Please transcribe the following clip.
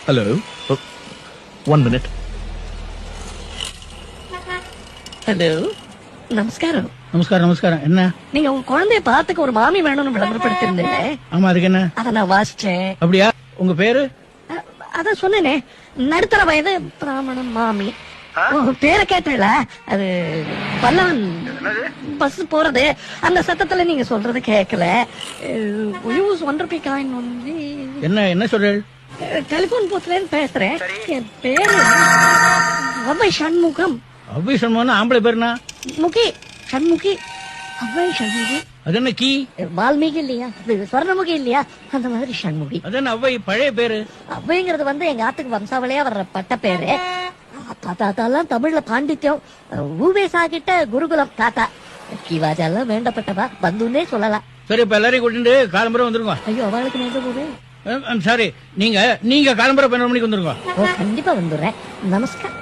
Hello, 1 minute. Hello, நமஸ்காரம். நமஸ்காரம் நமஸ்காரம். என்ன? நீங்க உங்க குழந்தைய பாத்துக்க ஒரு மாமி வேணும்னு விளம்பரப்படுத்திருந்தீங்க. ஆமா, அதுக்கு என்ன? அத நான் வாசிச்சேன். அப்படியா? உங்க பேரு? அதான் சொன்னேனே, நடுத்தர வயது பிராமணன் மாமி. உங்க பேரை கேட்டல, அது பல்லவன் பஸ் போறது, அந்த சத்தத்துல நீங்க சொல்றது கேட்கல. யூஸ் ஒன்றரை காயின் ஒன்லி. என்ன சொல்ற? டெலிபோன் பூத்துல இருந்து பேசுறேன். என் பேரு அவ்வை சண்முகம். அவ்வை சண்முகம் ஆம்பளை பேருனா? முகி சண்முகி. அவ்வை சண்முகி. அது என்ன கீ? வால்மீகி இல்லையா, ஸ்வர்ணமுகி இல்லையா, அந்த மாதிரி சண்முகி. அது என்ன அவ்வை பழைய பேரு? அவ்வைங்கிறது வந்து எங்க ஆத்துக்கு வம்சாவளியா வர்ற பட்ட பேரு. தாத்தாலாம் தமிழ்ல பாண்டித்யம். ஊவேசா கிட்ட குருகுலம் தாத்தா. கிவாஜெல்லாம் வேண்டப்பட்டவா, பந்துன்னே சொல்லலாம். சரி, இப்ப எல்லாரையும் கூட்டிட்டு காலம்பரம் வந்துருங்க. ஐயோ, அவளுக்கு நேர்ந்து போது. சாரி, நீங்க காலம்பரம் 12 மணிக்கு வந்துருங்க. கண்டிப்பா வந்துடுறேன். நமஸ்கார்.